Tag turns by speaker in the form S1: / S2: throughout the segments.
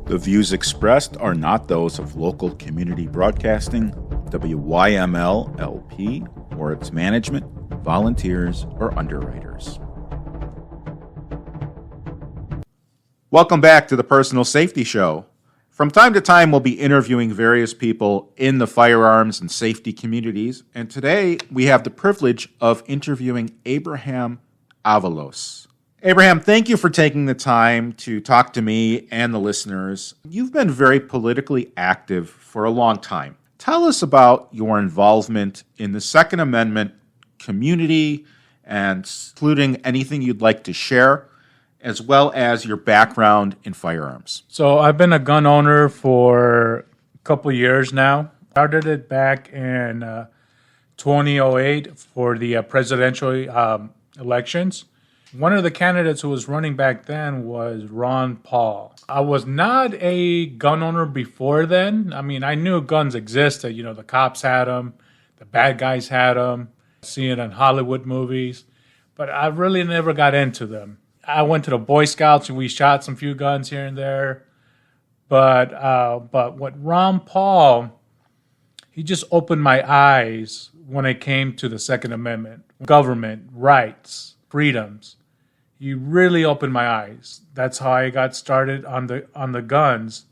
S1: The views expressed are not those of local community broadcasting, WYML LP, or its management, volunteers, or underwriters. Welcome back to the Personal Safety Show. From time to time, we'll be interviewing various people in the firearms and safety communities, and today we have the privilege of interviewing Abraham Avalos. Abraham, thank you for taking the time to talk to me and the listeners. You've been very politically active for a long time. Tell us about your involvement in the Second Amendment community, and including anything you'd like to share, as well as your background in firearms.
S2: So I've been a gun owner for a couple years now. Started it back in 2008 for the presidential elections. One of the candidates who was running back then was Ron Paul. I was not a gun owner before then. I mean, I knew guns existed. You know, the cops had them, the bad guys had them, see it in Hollywood movies, but I really never got into them. I went to the Boy Scouts and we shot some few guns here and there. But what Ron Paul, he just opened my eyes when it came to the Second Amendment, government, rights, freedoms. He really opened my eyes. That's how I got started on the guns.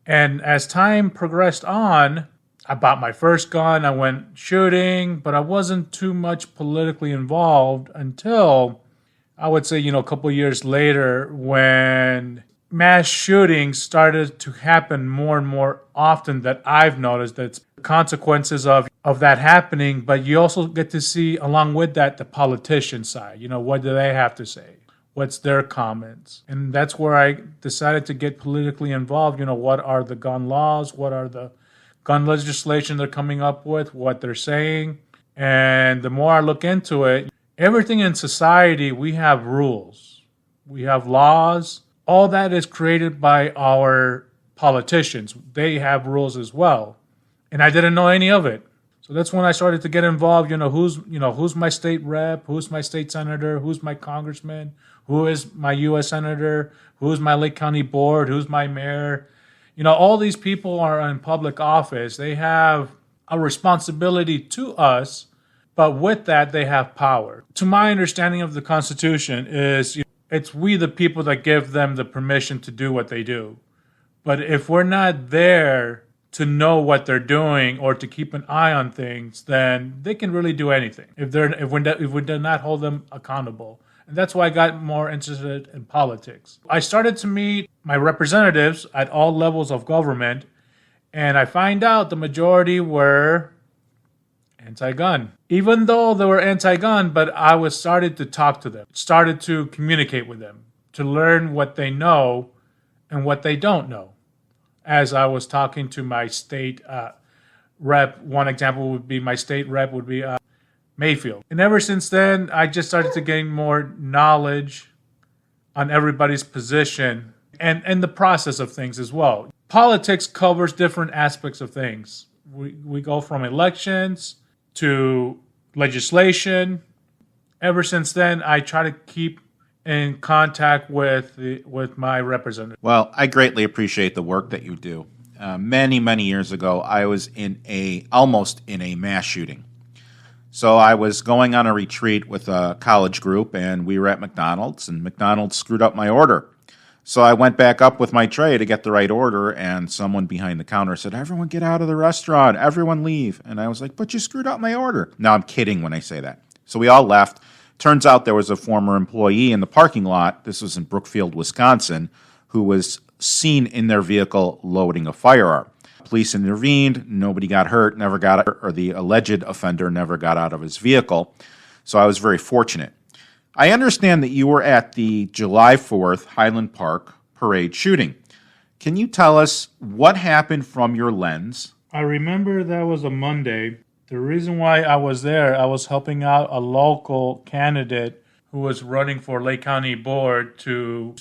S2: And as time progressed on, I bought my first gun. I went shooting, but I wasn't too much politically involved until, I would say, a couple years later, when mass shootings started to happen more and more often, that I've noticed that's consequences of that happening. But you also get to see, along with that, the politician side. What do they have to say? What's their comments? And that's where I decided to get politically involved. What are the gun laws? What are the gun legislation they're coming up with? What they're saying? And the more I look into it, everything in society, we have rules. We have laws. All that is created by our politicians. They have rules as well. And I didn't know any of it. So that's when I started to get involved. Who's my state rep? Who's my state senator? Who's my congressman? Who is my U.S. senator? Who's my Lake County board? Who's my mayor? All these people are in public office. They have a responsibility to us. But with that, they have power. To my understanding of the Constitution is, it's we the people that give them the permission to do what they do. But if we're not there to know what they're doing or to keep an eye on things, then they can really do anything if we do not hold them accountable. And that's why I got more interested in politics. I started to meet my representatives at all levels of government, and I find out the majority were anti-gun. Even though they were anti-gun, but I was started to talk to them, started to communicate with them, to learn what they know and what they don't know. As I was talking to my state rep, one example would be my state rep would be Mayfield. And ever since then, I just started to gain more knowledge on everybody's position and the process of things as well. Politics covers different aspects of things. We go from elections to legislation. Ever since then, I try to keep in contact with my representative.
S1: Well, I greatly appreciate the work that you do. Many, many years ago, I was almost in a mass shooting. So I was going on a retreat with a college group, and we were at McDonald's, and McDonald's screwed up my order. So I went back up with my tray to get the right order, and someone behind the counter said, "Everyone get out of the restaurant, everyone leave." And I was like, "But you screwed up my order." Now I'm kidding when I say that. So we all left. Turns out there was a former employee in the parking lot, this was in Brookfield, Wisconsin, who was seen in their vehicle loading a firearm. Police intervened, nobody got hurt, or the alleged offender never got out of his vehicle. So I was very fortunate. I understand that you were at the July 4th Highland Park Parade Sh00ting. Can you tell us what happened from your lens?
S2: I remember that was a Monday. The reason why I was there, I was helping out a local candidate who was running for Lake County Board to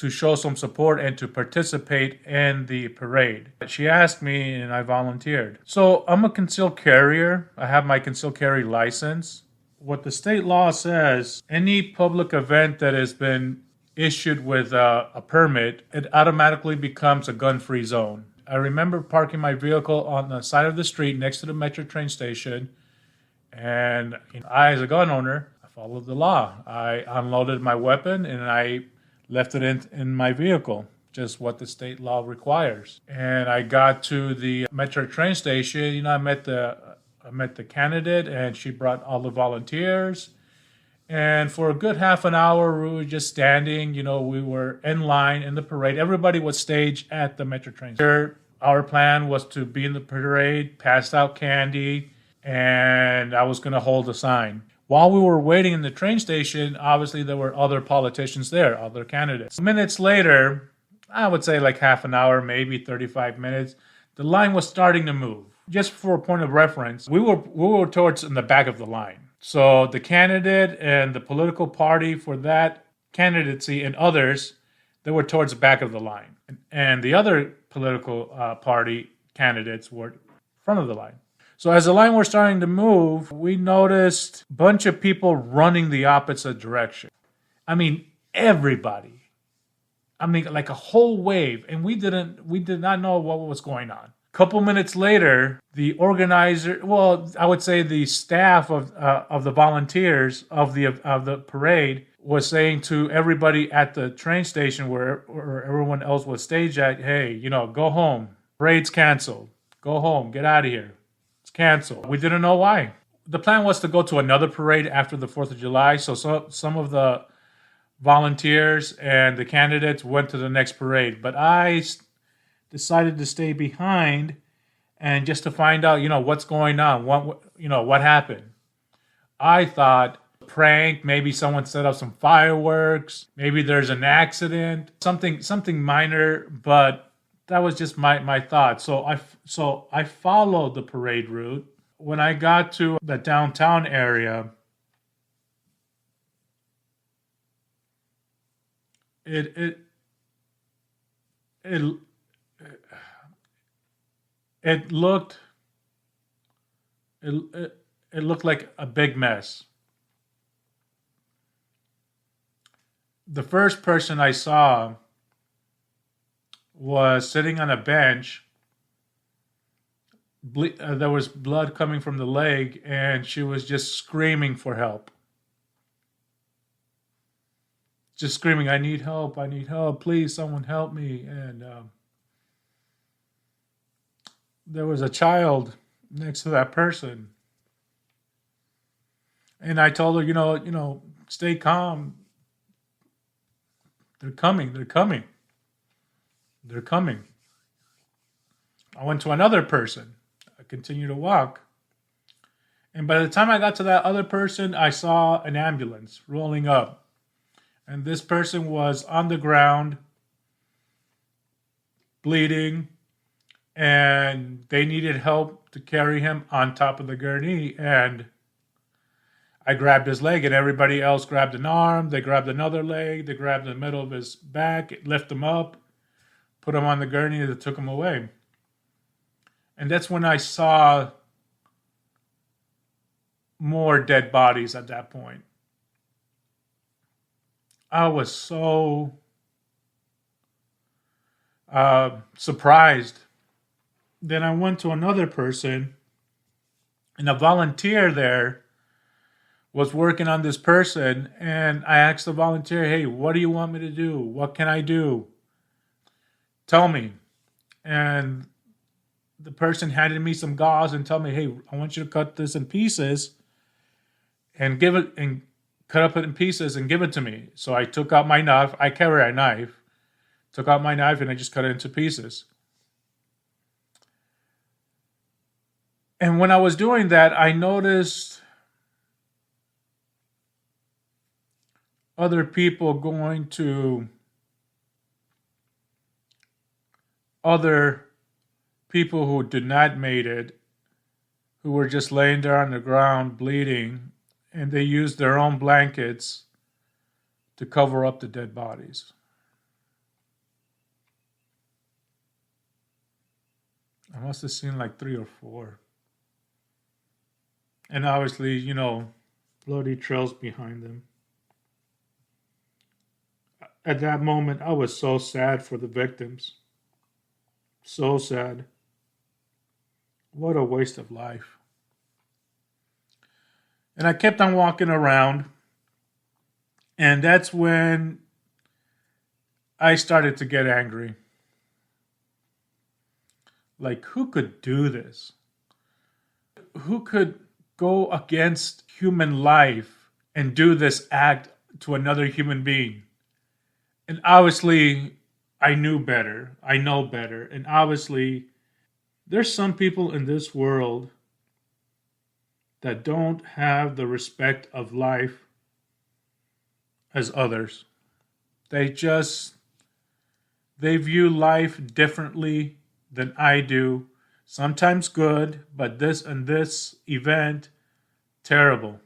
S2: show some support and to participate in the parade. She asked me and I volunteered. So I'm a concealed carrier. I have my concealed carry license. What the state law says, any public event that has been issued with a permit, it automatically becomes a gun-free zone. I remember parking my vehicle on the side of the street next to the metro train station, and I, as a gun owner, I followed the law. I unloaded my weapon and I left it in my vehicle, just what the state law requires. And I got to the metro train station. I met the candidate, and she brought all the volunteers. And for a good half an hour, we were just standing. We were in line in the parade. Everybody was staged at the metro train station. Our plan was to be in the parade, pass out candy, and I was going to hold a sign. While we were waiting in the train station, obviously there were other politicians there, other candidates. Minutes later, I would say like half an hour, maybe 35 minutes, the line was starting to move. Just for a point of reference, we were towards in the back of the line. So the candidate and the political party for that candidacy and others, they were towards the back of the line. And the other political party candidates were in front of the line. So as the line was starting to move, we noticed a bunch of people running the opposite direction. I mean, everybody. I mean, like a whole wave. And we did not know what was going on. A couple minutes later, the organizer, well, I would say the staff of the volunteers of the parade was saying to everybody at the train station where everyone else was staged at, hey, go home. Parade's canceled. Go home. Get out of here. It's canceled. We didn't know why. The plan was to go to another parade after the 4th of July, so some of the volunteers and the candidates went to the next parade. But I decided to stay behind and just to find out, what's going on, what happened. I thought prank, maybe someone set up some fireworks, maybe there's an accident, something minor, but that was just my thought. So I followed the parade route. When I got to the downtown area, it looked like a big mess. The first person I saw was sitting on a bench. There was blood coming from the leg, and she was just screaming for help. Just screaming, I need help, please, someone help me. And there was a child next to that person. And I told her, stay calm. They're coming. I went to another person. I continued to walk. And by the time I got to that other person, I saw an ambulance rolling up. And this person was on the ground, bleeding, and they needed help to carry him on top of the gurney. And I grabbed his leg, and everybody else grabbed an arm. They grabbed another leg. They grabbed the middle of his back, lifted him up, put him on the gurney, and took him away. And that's when I saw more dead bodies at that point. I was so surprised. Then I went to another person, and a volunteer there was working on this person, and I asked the volunteer, hey, what do you want me to do? What can I do? Tell me. And the person handed me some gauze and told me, hey, I want you to cut this in pieces and cut up it in pieces and give it to me. So I took out my knife. I carry a knife. Took out my knife and I just cut it into pieces. And when I was doing that, I noticed other people going to other people who did not made it, who were just laying there on the ground bleeding, and they used their own blankets to cover up the dead bodies. I must have seen like 3 or 4. And obviously, bloody trails behind them. at that moment, I was so sad for the victims. So sad. What a waste of life. And I kept on walking around. And that's when I started to get angry. Like, who could do this? Who could go against human life and do this act to another human being? And obviously, I knew better. I know better. And obviously, there's some people in this world that don't have the respect of life as others. They view life differently than I do. Sometimes good, but this event, terrible.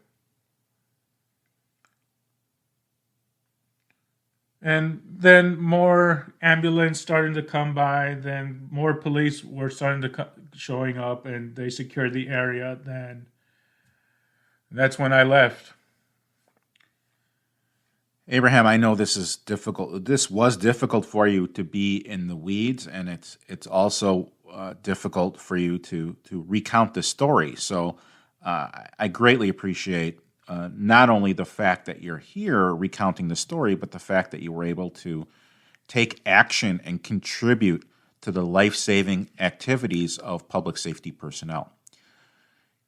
S2: And then more ambulance starting to come by, then more police were starting to showing up, and they secured the area. Then that's when I left.
S1: Abraham, I know this is difficult. This was difficult for you to be in the weeds, and it's also difficult for you to recount the story. So I greatly appreciate not only the fact that you're here recounting the story, but the fact that you were able to take action and contribute to the life-saving activities of public safety personnel.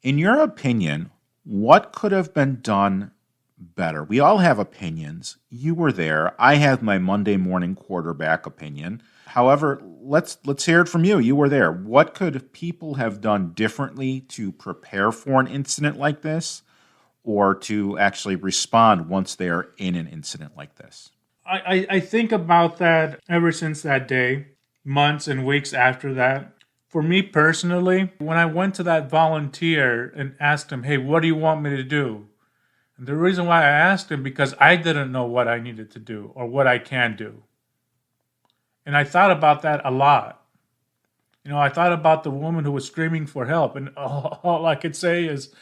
S1: In your opinion, what could have been done better? We all have opinions. You were there. I have my Monday morning quarterback opinion. However, let's hear it from you. You were there. What could people have done differently to prepare for an incident like this, or to actually respond once they're in an incident like this?
S2: I think about that ever since that day, months and weeks after that. For me personally, when I went to that volunteer and asked him, hey, what do you want me to do? And the reason why I asked him, because I didn't know what I needed to do or what I can do. And I thought about that a lot. I thought about the woman who was screaming for help, and all I could say is,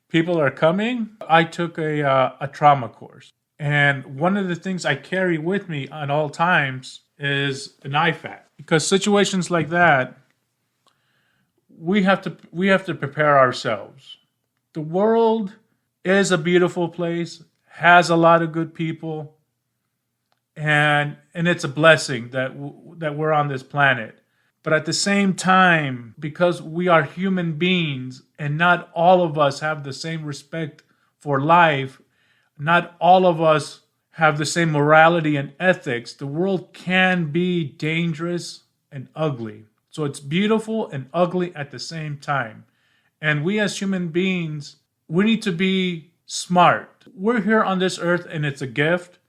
S2: people are coming. I took a trauma course. And one of the things I carry with me at all times is an IFAC. Because situations like that, we have to prepare ourselves. The world is a beautiful place, has a lot of good people, and it's a blessing that we're on this planet. But at the same time, because we are human beings and not all of us have the same respect for life, not all of us have the same morality and ethics, the world can be dangerous and ugly. So it's beautiful and ugly at the same time. And we as human beings, we need to be smart. We're here on this earth and it's a gift,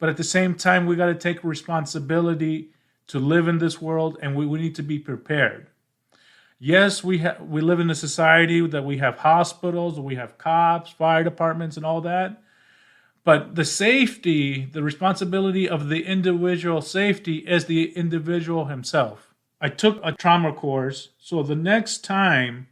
S2: but at the same time, we got to take responsibility to live in this world, and we need to be prepared. Yes, we live in a society that we have hospitals, we have cops, fire departments, and all that. But the safety, the responsibility of the individual safety is the individual himself. I took a trauma course, so the next time,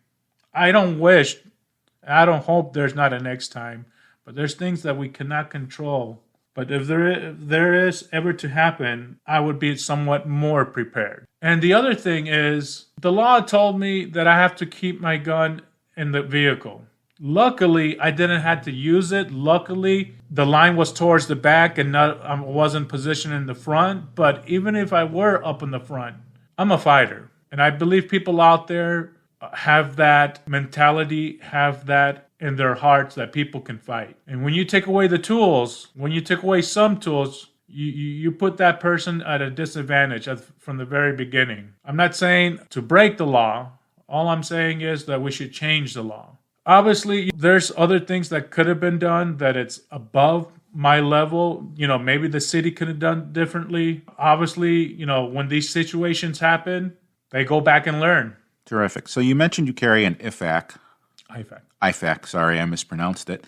S2: I don't hope there's not a next time, but there's things that we cannot control. But if there is ever to happen, I would be somewhat more prepared. And the other thing is, the law told me that I have to keep my gun in the vehicle. Luckily, I didn't have to use it. Luckily, the line was towards the back and I wasn't positioned in the front. But even if I were up in the front, I'm a fighter. And I believe people out there have that mentality, have that in their hearts that people can fight. And when you take away the tools, when you take away some tools, you put that person at a disadvantage from the very beginning. I'm not saying to break the law. All I'm saying is that we should change the law. Obviously, there's other things that could have been done that it's above my level. Maybe the city could have done differently. Obviously, when these situations happen, they go back and learn.
S1: Terrific. So you mentioned you carry an IFAC. IFAC, sorry, I mispronounced it.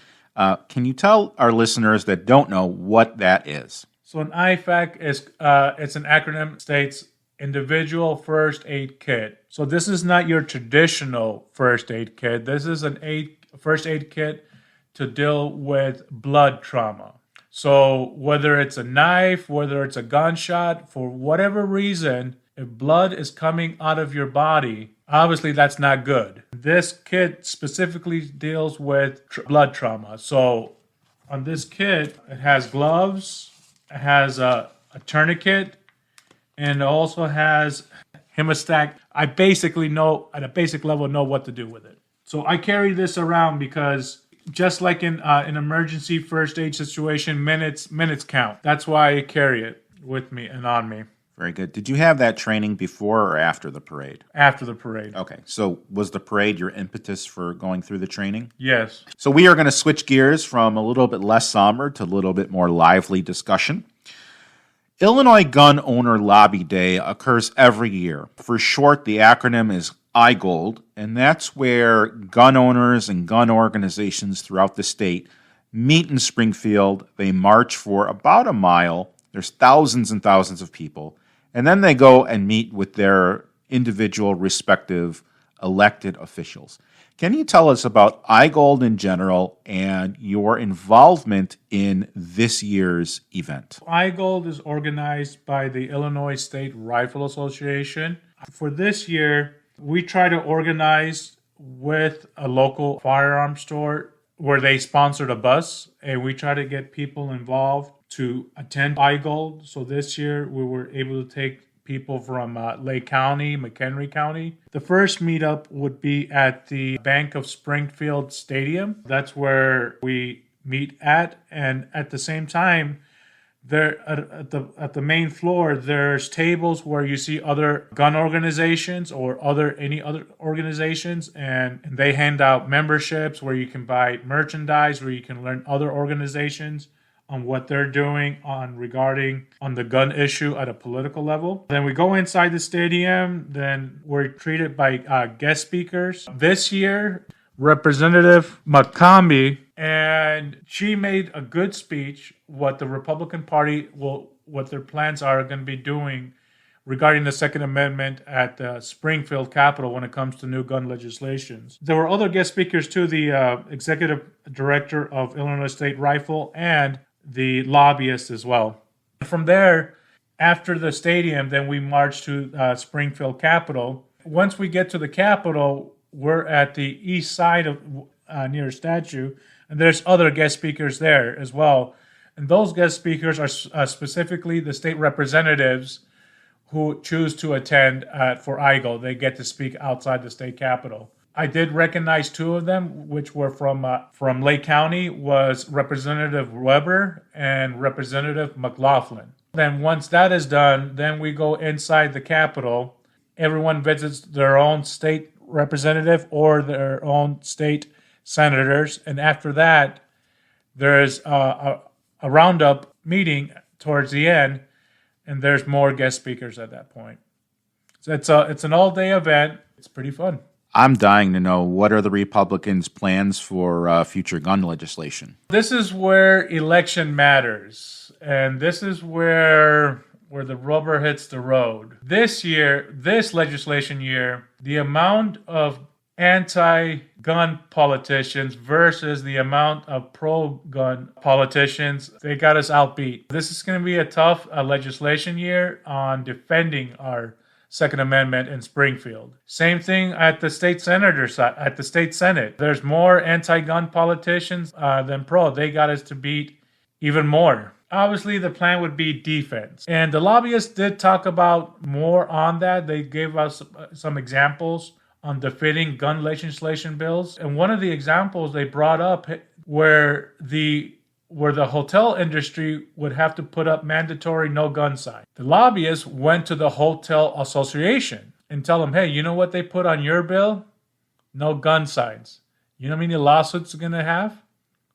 S1: Can you tell our listeners that don't know what that is?
S2: So an IFAC is it's an acronym, states Individual First Aid Kit. So this is not your traditional first aid kit. This is first aid kit to deal with blood trauma. So whether it's a knife, whether it's a gunshot, for whatever reason, if blood is coming out of your body, obviously that's not good. This kit specifically deals with blood trauma. So on this kit, it has gloves, it has a tourniquet, and it also has hemostat. I basically know, at a basic level, know what to do with it. So I carry this around because just like in an emergency first aid situation, minutes count. That's why I carry it with me and on me.
S1: Very good. Did you have that training before or after the parade?
S2: After the parade.
S1: Okay. So was the parade your impetus for going through the training?
S2: Yes.
S1: So we are going to switch gears from a little bit less somber to a little bit more lively discussion. Illinois Gun Owner Lobby Day occurs every year. For short, the acronym is IGOLD, and that's where gun owners and gun organizations throughout the state meet in Springfield. They march for about a mile. There's thousands and thousands of people. And then they go and meet with their individual respective elected officials. Can you tell us about IGOLD in general and your involvement in this year's event?
S2: IGOLD is organized by the Illinois State Rifle Association. For this year, we try to organize with a local firearm store where they sponsored a bus, and we try to get people involved to attend IGOLD. So this year, we were able to take people from Lake County, McHenry County. The first meetup would be at the Bank of Springfield Stadium. That's where we meet at, and at the same time, there at the main floor, there's tables where you see other gun organizations or any other organizations, and they hand out memberships where you can buy merchandise, where you can learn other organizations on what they're doing regarding the gun issue at a political level. Then we go inside the stadium. Then we're treated by guest speakers. This year, Representative McCombie, and she made a good speech what the Republican Party what their plans are going to be doing regarding the Second Amendment at the Springfield Capitol when it comes to new gun legislations. There were other guest speakers too, the executive director of Illinois State Rifle and the lobbyist as well. From there, after the stadium, then we march to Springfield Capitol. Once we get to the Capitol, we're at the east side of near a statue, and there's other guest speakers there as well. And those guest speakers are specifically the state representatives who choose to attend for IGO. They get to speak outside the state capitol. I did recognize two of them, which were from Lake County, was Representative Weber and Representative McLaughlin. Then once that is done, then we go inside the Capitol. Everyone visits their own state representative or their own state senators. And after that, there's a roundup meeting towards the end, and there's more guest speakers at that point. So it's an all-day event. It's pretty fun.
S1: I'm dying to know, what are the Republicans' plans for future gun legislation?
S2: This is where election matters, and this is where the rubber hits the road. This year, this legislation year, the amount of anti-gun politicians versus the amount of pro-gun politicians, they got us outbeat. This is going to be a tough legislation year on defending our Second Amendment in Springfield. Same thing at the state senator side, at the state Senate. There's more anti-gun politicians than pro. They got us to beat even more. Obviously, the plan would be defense. And the lobbyists did talk about more on that. They gave us some examples on defeating gun legislation bills. And one of the examples they brought up where the hotel industry would have to put up mandatory no gun signs. The lobbyists went to the hotel association and tell them, hey, you know what they put on your bill? No gun signs. You know how many lawsuits they're going to have?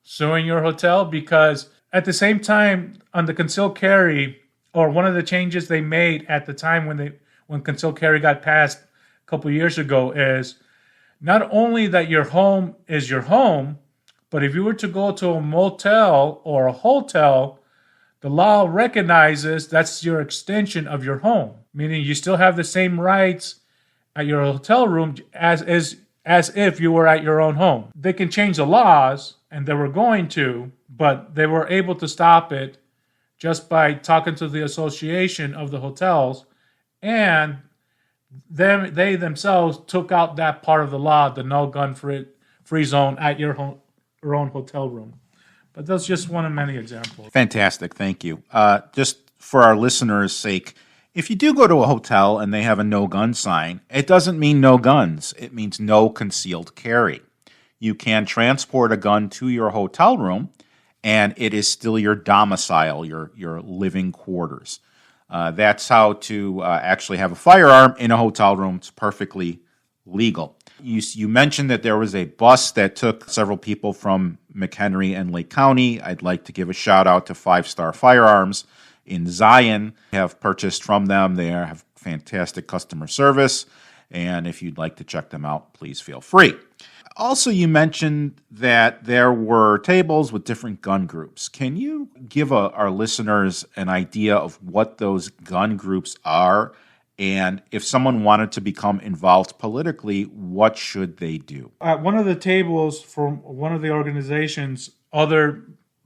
S2: Suing your hotel? Because at the same time, on the concealed carry, or one of the changes they made at the time when concealed carry got passed a couple years ago, is not only that your home is your home, but if you were to go to a motel or a hotel, the law recognizes that's your extension of your home, meaning you still have the same rights at your hotel room as if you were at your own home. They can change the laws, and they were going to, but they were able to stop it just by talking to the association of the hotels, and they themselves took out that part of the law, the no gun free zone at your own hotel room. But that's just one of many examples.
S1: Fantastic. Thank you. Just for our listeners' sake, if you do go to a hotel and they have a no gun sign, it doesn't mean no guns. It means no concealed carry. You can transport a gun to your hotel room, and it is still your domicile, your living quarters. That's how to actually have a firearm in a hotel room. It's perfectly legal. You mentioned that there was a bus that took several people from McHenry and Lake County. I'd like to give a shout out to 5-Star Firearms in Zion. I have purchased from them. They have fantastic customer service. And if you'd like to check them out, please feel free. Also, you mentioned that there were tables with different gun groups. Can you give our listeners an idea of what those gun groups are? And if someone wanted to become involved politically, what should they do?
S2: At one of the tables from one of the organizations,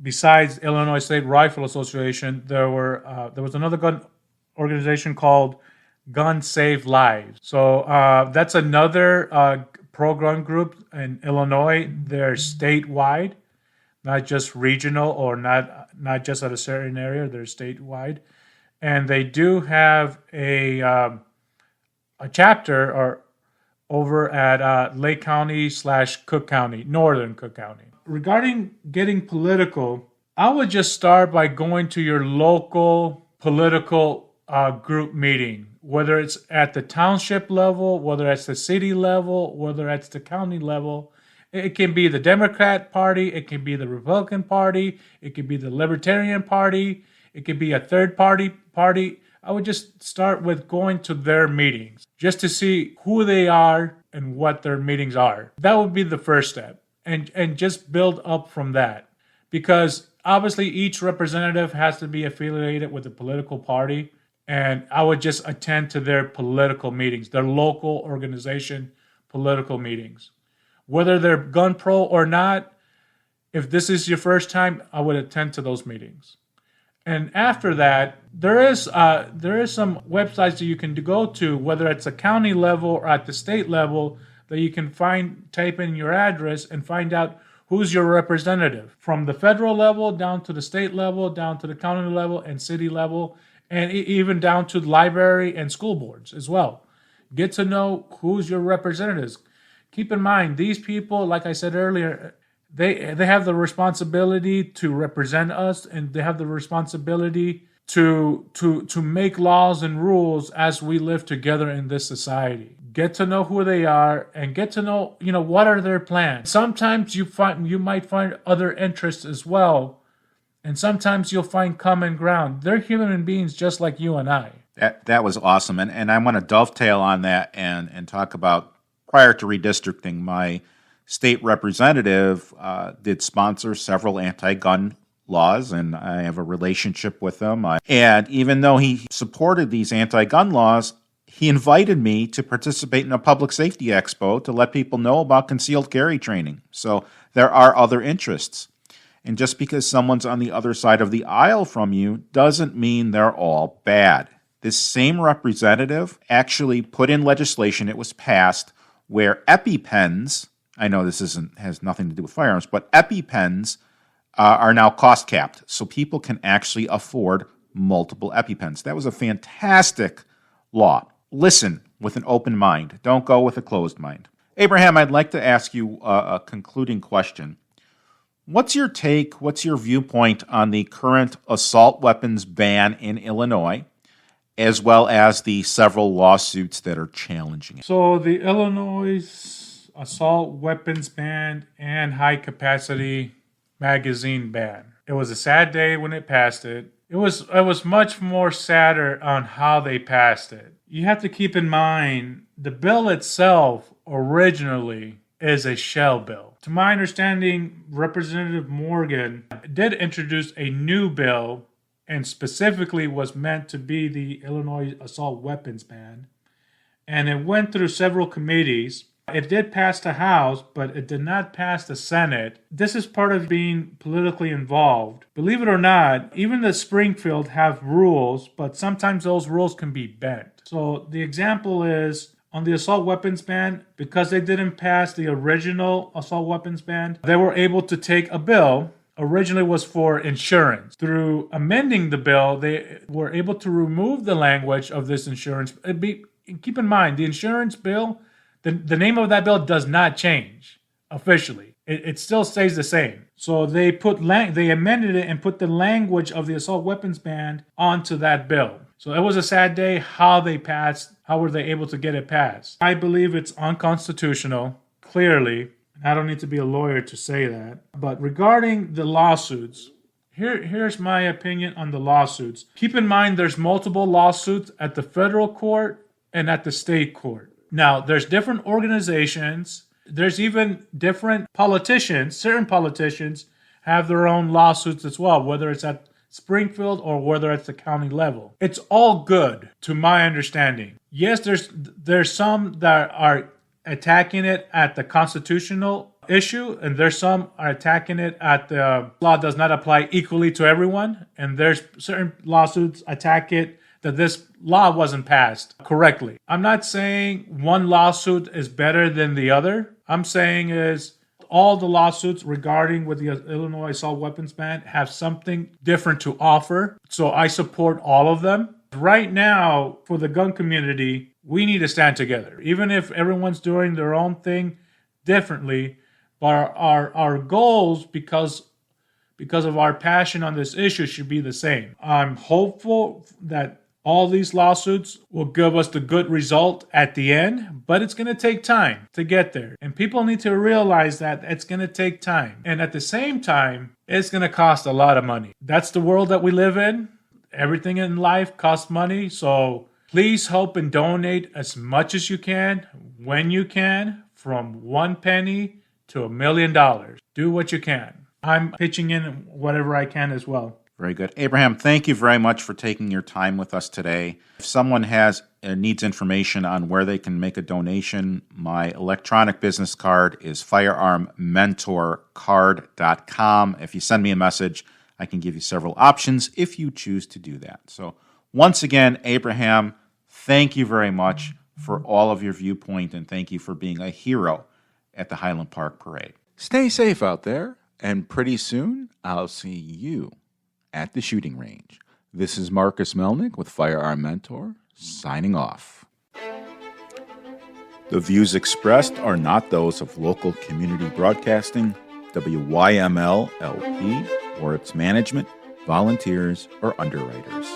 S2: besides Illinois State Rifle Association, there was another gun organization called Gun Save Lives. So that's another pro-gun group in Illinois. They're statewide, not just regional or not just at a certain area. They're statewide, and they do have a chapter over at Lake County / Cook County, Northern Cook County. Regarding getting political, I would just start by going to your local political group meeting, whether it's at the township level, whether it's the city level, whether it's the county level. It can be the Democrat Party, it can be the Republican Party, it can be the Libertarian Party, it could be a third party. I would just start with going to their meetings just to see who they are and what their meetings are. That would be the first step, and just build up from that, because obviously each representative has to be affiliated with a political party. And I would just attend to their political meetings, their local organization political meetings. Whether they're gun pro or not, if this is your first time, I would attend to those meetings. And after that, there is some websites that you can go to, whether it's a county level or at the state level, that you can type in your address and find out who's your representative. From the federal level down to the state level, down to the county level and city level, and even down to the library and school boards as well. Get to know who's your representatives. Keep in mind, these people, like I said earlier, they have the responsibility to represent us, and they have the responsibility to make laws and rules as we live together in this society. Get to know who they are and get to know, what are their plans. Sometimes you might find other interests as well. And sometimes you'll find common ground. They're human beings just like you and I.
S1: That was awesome. And I want to dovetail on that and talk about, prior to redistricting, my state representative did sponsor several anti-gun laws, and I have a relationship with them. And even though he supported these anti-gun laws, he invited me to participate in a public safety expo to let people know about concealed carry training. So there are other interests. And just because someone's on the other side of the aisle from you doesn't mean they're all bad. This same representative actually put in legislation, it was passed, where EpiPens, I know this has nothing to do with firearms, but EpiPens are now cost capped, so people can actually afford multiple EpiPens. That was a fantastic law. Listen with an open mind. Don't go with a closed mind. Abraham, I'd like to ask you a concluding question. What's your take, what's your viewpoint on the current assault weapons ban in Illinois, as well as the several lawsuits that are challenging it?
S2: So the Illinois assault weapons ban and high-capacity magazine ban. It was a sad day when it passed it. It was much more sadder on how they passed it. You have to keep in mind, the bill itself originally is a shell bill. To my understanding, Representative Morgan did introduce a new bill, and specifically was meant to be the Illinois assault weapons ban. And it went through several committees, It did pass the House, but it did not pass the Senate. This is part of being politically involved. Believe it or not, even the Springfield have rules, but sometimes those rules can be bent. So the example is on the assault weapons ban, because they didn't pass the original assault weapons ban, they were able to take a bill. Originally was for insurance. Through amending the bill, they were able to remove the language of this insurance. Keep in mind, the insurance bill, the name of that bill does not change officially. It still stays the same. So they amended it and put the language of the assault weapons ban onto that bill. So it was a sad day how were they able to get it passed. I believe it's unconstitutional, clearly. I don't need to be a lawyer to say that. But regarding the lawsuits, here's my opinion on the lawsuits. Keep in mind there's multiple lawsuits at the federal court and at the state court. Now, there's different organizations. There's even different politicians. Certain politicians have their own lawsuits as well, whether it's at Springfield or whether it's the county level. It's all good, to my understanding. Yes, there's some that are attacking it at the constitutional issue, and there's some are attacking it at the law does not apply equally to everyone, and there's certain lawsuits attack it that this law wasn't passed correctly. I'm not saying one lawsuit is better than the other. I'm saying is all the lawsuits regarding with the Illinois assault weapons ban have something different to offer. So I support all of them. Right now, for the gun community, we need to stand together. Even if everyone's doing their own thing differently, but our goals, because of our passion on this issue, should be the same. I'm hopeful that all these lawsuits will give us the good result at the end, but it's going to take time to get there. And people need to realize that it's going to take time. And at the same time, it's going to cost a lot of money. That's the world that we live in. Everything in life costs money. So please help and donate as much as you can, when you can, from 1 penny to $1 million. Do what you can. I'm pitching in whatever I can as well.
S1: Very good. Abraham, thank you very much for taking your time with us today. If someone needs information on where they can make a donation, my electronic business card is firearmmentorcard.com. If you send me a message, I can give you several options if you choose to do that. So once again, Abraham, thank you very much for all of your viewpoint, and thank you for being a hero at the Highland Park Parade.
S3: Stay safe out there, and pretty soon I'll see you at the shooting range. This is Marcus Melnick with Firearm Mentor, signing off.
S1: The views expressed are not those of local community broadcasting, WYML LP, or its management, volunteers, or underwriters.